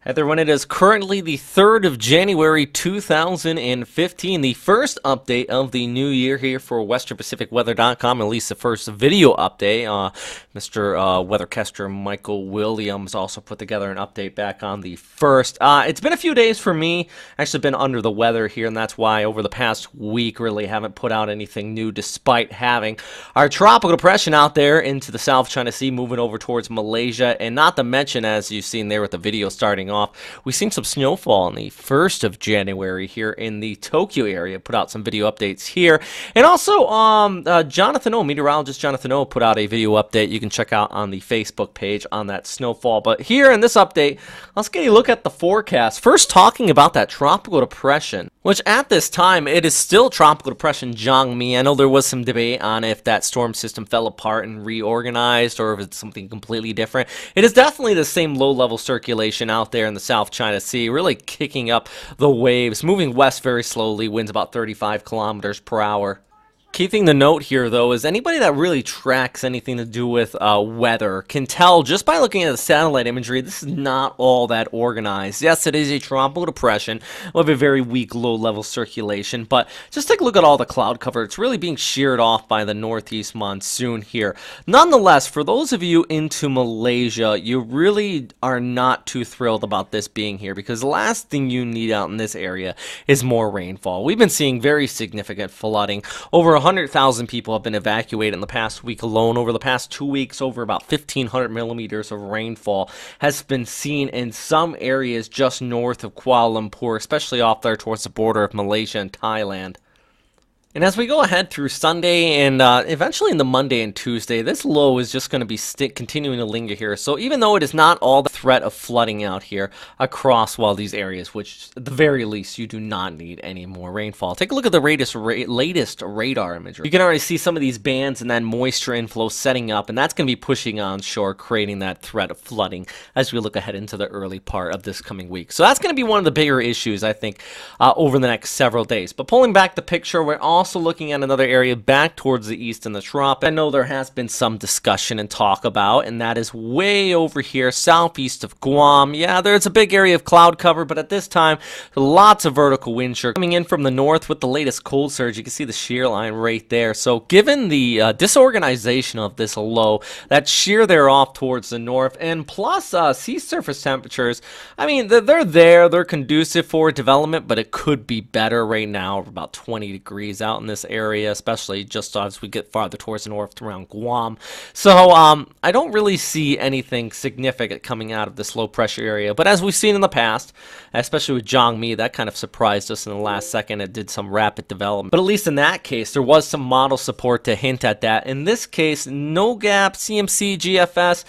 Everyone, it is currently the 3rd of January 2015, the first update of the new year here for WesternPacificWeather.com, at least the first video update. Mr. Weathercaster Michael Williams also put together an update back on the 1st. It's been a few days for me. Actually been under the weather here, and that's why over the past week really haven't put out anything new, despite having our tropical depression out there into the South China Sea, moving over towards Malaysia, and not to mention, as you've seen there with the video starting off, we've seen some snowfall on the 1st of January here in the Tokyo area. Put out some video updates here. And also, meteorologist Jonathan O put out a video update you can check out on the Facebook page on that snowfall. But here in this update, let's get a look at the forecast. First, talking about that tropical depression, which at this time, it is still tropical depression Jangmi. I know there was some debate on if that storm system fell apart and reorganized or if it's something completely different. It is definitely the same low-level circulation out there in the South China Sea, really kicking up the waves, moving west very slowly, winds about 35 kilometers per hour. Key thing to note here, though, is anybody that really tracks anything to do with weather can tell just by looking at the satellite imagery, this is not all that organized. Yes, it is a tropical depression with a very weak low-level circulation, but just take a look at all the cloud cover. It's really being sheared off by the northeast monsoon here. Nonetheless, for those of you into Malaysia, you really are not too thrilled about this being here, because the last thing you need out in this area is more rainfall. We've been seeing very significant flooding. Over 100,000 people have been evacuated in the past week alone. Over the past 2 weeks, over about 1,500 millimeters of rainfall has been seen in some areas just north of Kuala Lumpur, especially off there towards the border of Malaysia and Thailand. And as we go ahead through Sunday and eventually into Monday and Tuesday, this low is just going to be continuing to linger here. So even though it is not all the threat of flooding out here across these areas, which at the very least you do not need any more rainfall. Take a look at the latest radar imagery. You can already see some of these bands and that moisture inflow setting up, and that's going to be pushing onshore, creating that threat of flooding as we look ahead into the early part of this coming week. So that's going to be one of the bigger issues, I think, over the next several days. But pulling back the picture, we're also looking at another area back towards the east in the tropics. I know there has been some discussion and talk about, and that is way over here southeast of Guam. Yeah, there's a big area of cloud cover, but at this time, lots of vertical wind shear coming in from the north with the latest cold surge. You can see the shear line right there. So given the disorganization of this low, that shear there off towards the north, and plus sea surface temperatures, I mean, they're there. They're conducive for development, but it could be better right now. We're about 20 degrees out in this area, especially just as we get farther towards the north around Guam. So I don't really see anything significant coming out of this low pressure area, but as we've seen in the past, especially with Jangmi, that kind of surprised us in the last second. It did some rapid development, but at least in that case there was some model support to hint at that. In this case, no gap, CMC, GFS,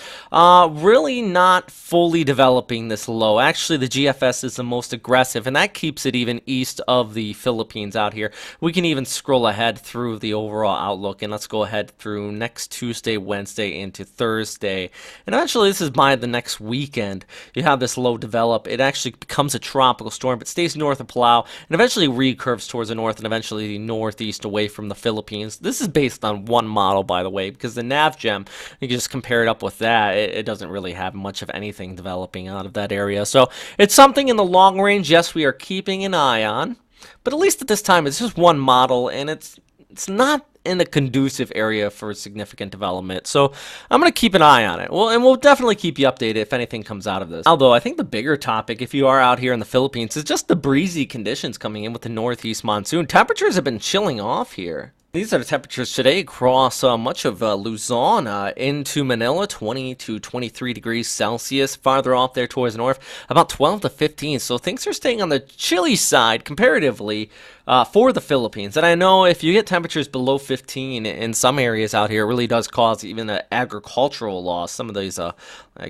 really not fully developing this low. Actually, the GFS is the most aggressive, and that keeps it even east of the Philippines out here. We can even scroll ahead through the overall outlook, and let's go ahead through next Tuesday, Wednesday into Thursday, and eventually this is by the next weekend. You have this low develop. It actually becomes a tropical storm, but stays north of Palau and eventually recurves towards the north and eventually the northeast away from the Philippines. This is based on one model, by the way, because the NavGem, you can just compare it up with that. It doesn't really have much of anything developing out of that area. So it's something in the long range, yes, we are keeping an eye on. But at least at this time, it's just one model, and it's not in a conducive area for significant development. So I'm going to keep an eye on it. Well, and we'll definitely keep you updated if anything comes out of this. Although I think the bigger topic, if you are out here in the Philippines, is just the breezy conditions coming in with the northeast monsoon. Temperatures have been chilling off here. These are the temperatures today across much of Luzon into Manila, 20 to 23 degrees Celsius. Farther off there towards the north, about 12 to 15. So things are staying on the chilly side comparatively for the Philippines. And I know if you get temperatures below 15 in some areas out here, it really does cause even an agricultural loss. Some of these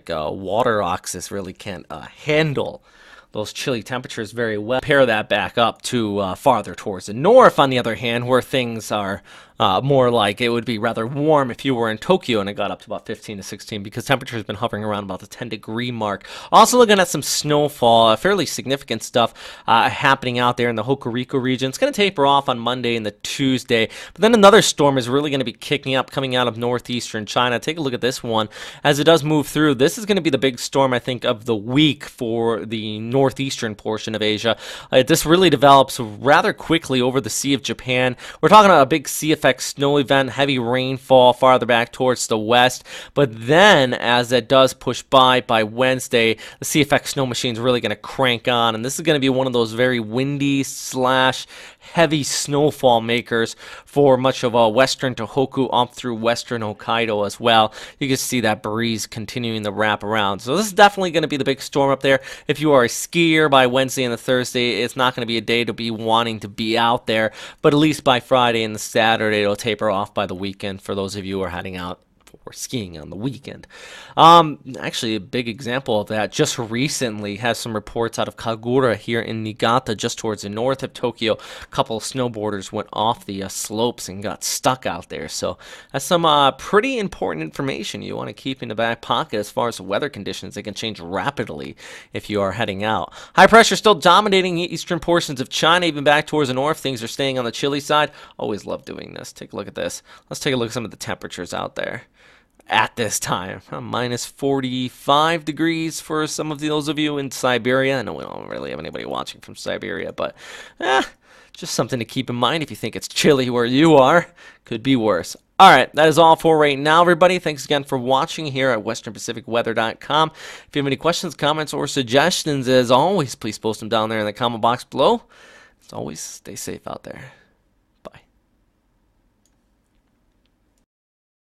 water oxes really can't handle those chilly temperatures very well. Pair that back up to farther towards the north, on the other hand, where things are More like it would be rather warm if you were in Tokyo and it got up to about 15 to 16 because temperature has been hovering around about the 10-degree mark. Also looking at some snowfall, fairly significant stuff happening out there in the Hokuriku region. It's going to taper off on Monday and the Tuesday, but then another storm is really going to be kicking up coming out of northeastern China. Take a look at this one as it does move through. This is going to be the big storm, I think, of the week for the northeastern portion of Asia. This really develops rather quickly over the Sea of Japan. We're talking about a big sea effect snow event, heavy rainfall farther back towards the west, but then as it does push by Wednesday, the sea effect snow machine is really going to crank on, and this is going to be one of those very windy slash heavy snowfall makers for much of western Tohoku up through western Hokkaido as well. You can see that breeze continuing to wrap around. So this is definitely going to be the big storm up there. If you are a skier by Wednesday and the Thursday, it's not going to be a day to be wanting to be out there, but at least by Friday and the Saturday, it'll taper off by the weekend for those of you who are heading out for skiing on the weekend. Actually, a big example of that just recently has some reports out of Kagura here in Niigata, just towards the north of Tokyo. A couple of snowboarders went off the slopes and got stuck out there. So that's some pretty important information you want to keep in the back pocket as far as the weather conditions. They can change rapidly if you are heading out. High pressure still dominating eastern portions of China, even back towards the north. Things are staying on the chilly side. Always love doing this. Take a look at this. Let's take a look at some of the temperatures out there at this time. Minus 45 degrees for some of those of you in Siberia. I know we don't really have anybody watching from Siberia, but just something to keep in mind if you think it's chilly where you are. Could be worse. All right, that is all for right now, everybody. Thanks again for watching here at westernpacificweather.com. If you have any questions, comments, or suggestions, as always, please post them down there in the comment box below. As always, stay safe out there.